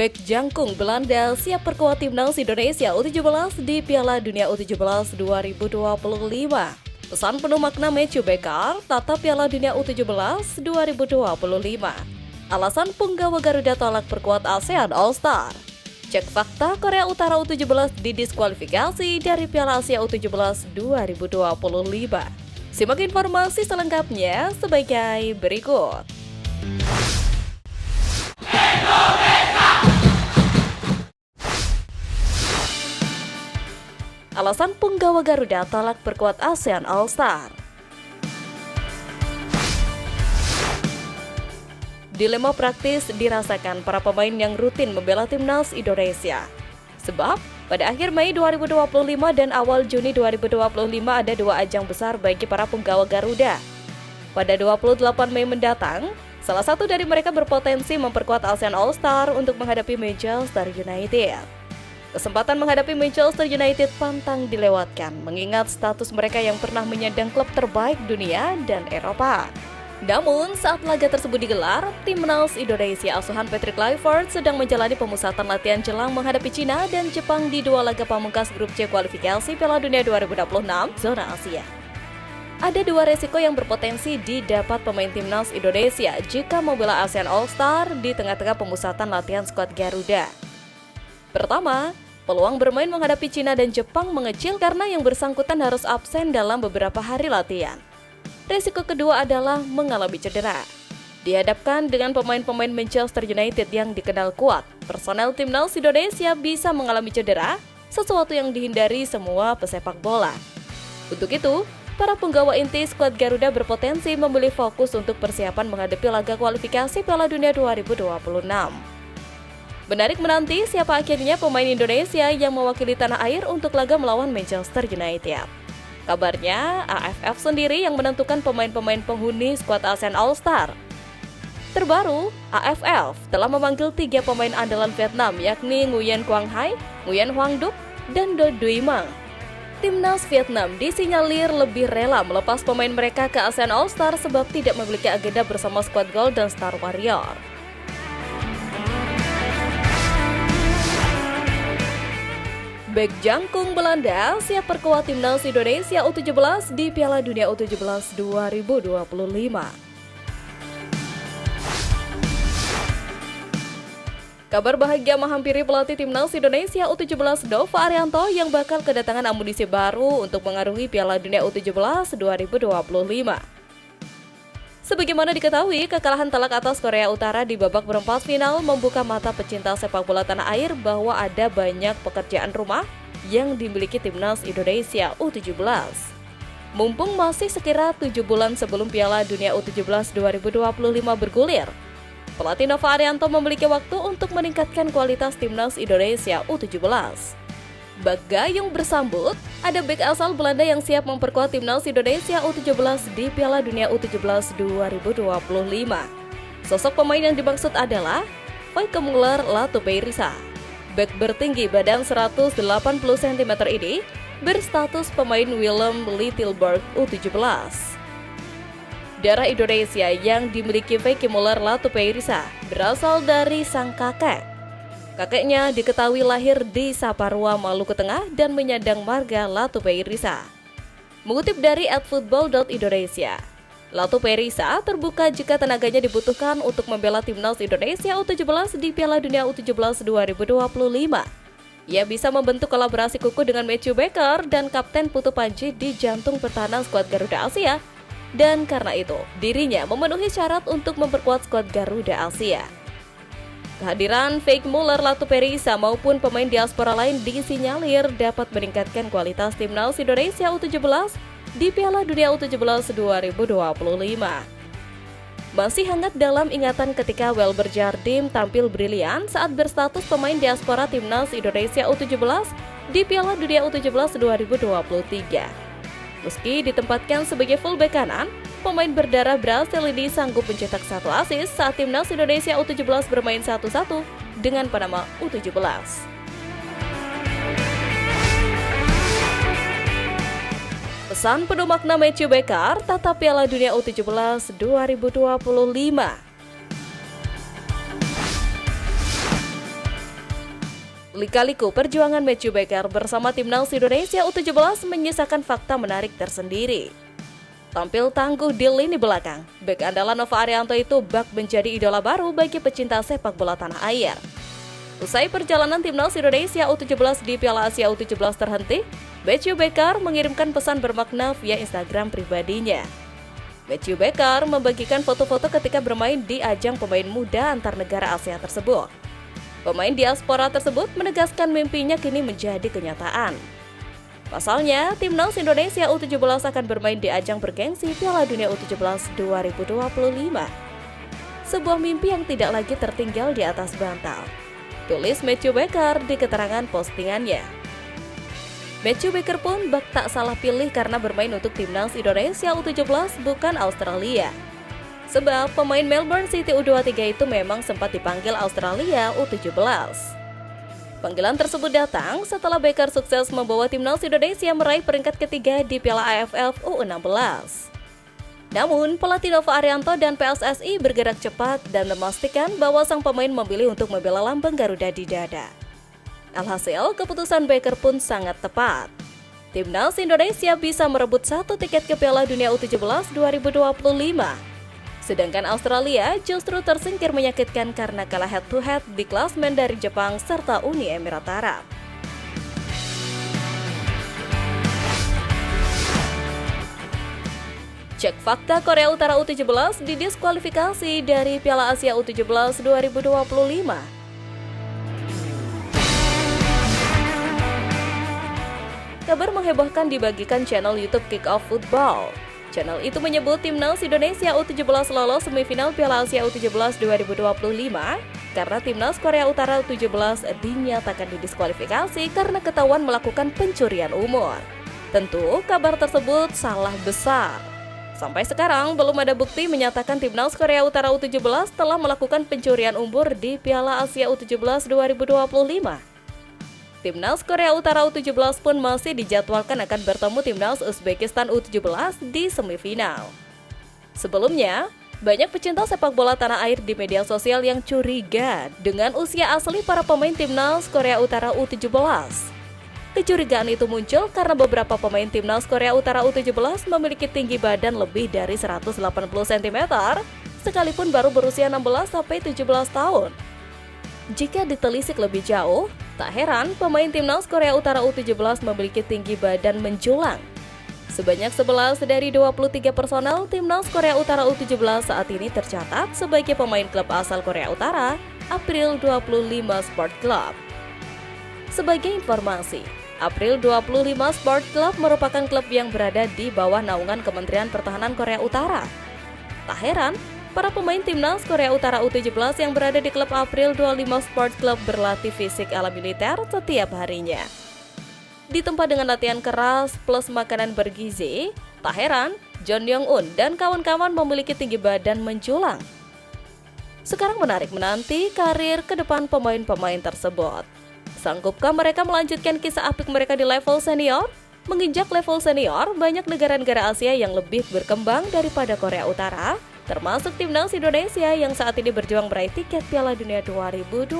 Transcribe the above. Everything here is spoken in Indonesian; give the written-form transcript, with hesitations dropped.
Bek jangkung Belanda siap perkuat timnas Indonesia U17 di Piala Dunia U17 2025. Pesan penuh makna Matthew Baker tata Piala Dunia U17 2025. Alasan punggawa Garuda tolak perkuat ASEAN All-Star. Cek fakta Korea Utara U17 didiskualifikasi dari Piala Asia U17 2025. Simak informasi selengkapnya sebagai berikut. Alasan punggawa Garuda tolak perkuat ASEAN All-Star. Dilema praktis dirasakan para pemain yang rutin membela timnas Indonesia. Sebab, pada akhir Mei 2025 dan awal Juni 2025 ada dua ajang besar bagi para punggawa Garuda. Pada 28 Mei mendatang, salah satu dari mereka berpotensi memperkuat ASEAN All-Star untuk menghadapi Manchester United. Kesempatan menghadapi Manchester United pantang dilewatkan, mengingat status mereka yang pernah menyandang klub terbaik dunia dan Eropa. Namun, saat laga tersebut digelar, timnas Indonesia asuhan Patrick Kluivert sedang menjalani pemusatan latihan jelang menghadapi Cina dan Jepang di dua laga pamungkas grup C kualifikasi Piala Dunia 2026 zona Asia. Ada dua resiko yang berpotensi didapat pemain timnas Indonesia jika membela ASEAN All-Star di tengah-tengah pemusatan latihan skuad Garuda. Pertama, peluang bermain menghadapi Cina dan Jepang mengecil karena yang bersangkutan harus absen dalam beberapa hari latihan. Risiko kedua adalah mengalami cedera. Dihadapkan dengan pemain-pemain Manchester United yang dikenal kuat, personel timnas Indonesia bisa mengalami cedera, sesuatu yang dihindari semua pesepak bola. Untuk itu, para punggawa inti skuad Garuda berpotensi memilih fokus untuk persiapan menghadapi laga kualifikasi Piala Dunia 2026. Menarik menanti siapa akhirnya pemain Indonesia yang mewakili tanah air untuk laga melawan Manchester United. Kabarnya, AFF sendiri yang menentukan pemain-pemain penghuni skuad ASEAN All-Star. Terbaru, AFF telah memanggil 3 pemain andalan Vietnam yakni Nguyen Quang Hai, Nguyen Hoang Duc, dan Do Duy Mang. Timnas Vietnam disinyalir lebih rela melepas pemain mereka ke ASEAN All-Star sebab tidak memiliki agenda bersama skuad Golden Star Warrior. Bek jangkung Belanda siap perkuat timnas Indonesia U17 di Piala Dunia U17 2025. Kabar bahagia menghampiri pelatih timnas Indonesia U17 Dova Arianto yang bakal kedatangan amunisi baru untuk mengarungi Piala Dunia U17 2025. Sebagaimana diketahui, kekalahan telak atas Korea Utara di babak perempat final membuka mata pecinta sepak bola tanah air bahwa ada banyak pekerjaan rumah yang dimiliki timnas Indonesia U17. Mumpung masih sekira 7 bulan sebelum Piala Dunia U17 2025 bergulir, pelatih Dova Arianto memiliki waktu untuk meningkatkan kualitas timnas Indonesia U17. Bak gayung bersambut, ada bek asal Belanda yang siap memperkuat timnas Indonesia U17 di Piala Dunia U17 2025. Sosok pemain yang dimaksud adalah Feike Muller Latupeirisa. Bek bertinggi badan 180 cm ini berstatus pemain Willem Littelburg U17. Darah Indonesia yang dimiliki Feike Muller Latupeirisa berasal dari sang kakek. Kakeknya diketahui lahir di Saparua, Maluku Tengah dan menyandang marga Latupeirisa. Mengutip dari @football.indonesia, Latupeirisa terbuka jika tenaganya dibutuhkan untuk membela timnas Indonesia U17 di Piala Dunia U17 2025. Ia bisa membentuk kolaborasi kukuh dengan Matthew Baker dan Kapten Putu Panji di jantung pertahanan skuad Garuda Asia. Dan karena itu, dirinya memenuhi syarat untuk memperkuat skuad Garuda Asia. Kehadiran Feike Muller Latupeirisa maupun pemain diaspora lain disinyalir dapat meningkatkan kualitas timnas Indonesia U17 di Piala Dunia U17 2025. Masih hangat dalam ingatan ketika Welber Jardim tampil brilian saat berstatus pemain diaspora timnas Indonesia U17 di Piala Dunia U17 2023. Meski ditempatkan sebagai fullback kanan, pemain berdarah Brasil ini sanggup mencetak 1 assist saat timnas Indonesia U17 bermain 1-1 dengan Panama U17. Pesan penuh makna Matthew Baker tata Piala Dunia U17 2025. Lika-liku perjuangan Matthew Baker bersama timnas Indonesia U17 menyisakan fakta menarik tersendiri. Tampil tangguh di lini belakang, bek andalan Nova Arianto itu bak menjadi idola baru bagi pecinta sepak bola tanah air. Usai perjalanan timnas Indonesia U17 di Piala Asia U17 terhenti, Matthew Baker mengirimkan pesan bermakna via Instagram pribadinya. Matthew Baker membagikan foto-foto ketika bermain di ajang pemain muda antar negara Asia tersebut. Pemain diaspora tersebut menegaskan mimpinya kini menjadi kenyataan. Pasalnya, timnas Indonesia U17 akan bermain di ajang bergengsi Piala Dunia U17 2025. Sebuah mimpi yang tidak lagi tertinggal di atas bantal, tulis Matthew Baker di keterangan postingannya. Matthew Baker pun bak tak salah pilih karena bermain untuk timnas Indonesia U17 bukan Australia. Sebab pemain Melbourne City U23 itu memang sempat dipanggil Australia U17. Panggilan tersebut datang setelah Baker sukses membawa timnas Indonesia meraih peringkat ketiga di Piala AFF U16. Namun, pelatih Nova Arianto dan PSSI bergerak cepat dan memastikan bahwa sang pemain memilih untuk membela lambang Garuda di dada. Alhasil, keputusan Baker pun sangat tepat. Timnas Indonesia bisa merebut 1 tiket ke Piala Dunia U17 2025. Sedangkan Australia justru tersingkir menyakitkan karena kalah head-to-head di klasmen dari Jepang serta Uni Emirat Arab. Cek fakta, Korea Utara U17 didiskualifikasi dari Piala Asia U17 2025. Kabar menghebohkan dibagikan channel YouTube Kick Off Football. Channel itu menyebut timnas Indonesia U17 lolos semifinal Piala Asia U17 2025 karena timnas Korea Utara U17 dinyatakan didiskualifikasi karena ketahuan melakukan pencurian umur. Tentu kabar tersebut salah besar. Sampai sekarang belum ada bukti menyatakan timnas Korea Utara U17 telah melakukan pencurian umur di Piala Asia U17 2025. Timnas Korea Utara U17 pun masih dijadwalkan akan bertemu timnas Uzbekistan U17 di semifinal. Sebelumnya, banyak pecinta sepak bola tanah air di media sosial yang curiga dengan usia asli para pemain timnas Korea Utara U17. Kecurigaan itu muncul karena beberapa pemain timnas Korea Utara U17 memiliki tinggi badan lebih dari 180 cm, sekalipun baru berusia 16-17 tahun. Jika ditelisik lebih jauh, tak heran pemain timnas Korea Utara U17 memiliki tinggi badan menjulang. Sebanyak 11 dari 23 personel timnas Korea Utara U17 saat ini tercatat sebagai pemain klub asal Korea Utara, April 25 Sport Club. Sebagai informasi, April 25 Sport Club merupakan klub yang berada di bawah naungan Kementerian Pertahanan Korea Utara. Tak heran, para pemain timnas Korea Utara U17 yang berada di klub April 25 Sport Club berlatih fisik ala militer setiap harinya. Ditempa dengan latihan keras plus makanan bergizi, tak heran John Yong-un dan kawan-kawan memiliki tinggi badan menjulang. Sekarang menarik menanti karir ke depan pemain-pemain tersebut. Sanggupkah mereka melanjutkan kisah apik mereka di level senior? Menginjak level senior, banyak negara-negara Asia yang lebih berkembang daripada Korea Utara, termasuk timnas Indonesia yang saat ini berjuang meraih tiket Piala Dunia 2026.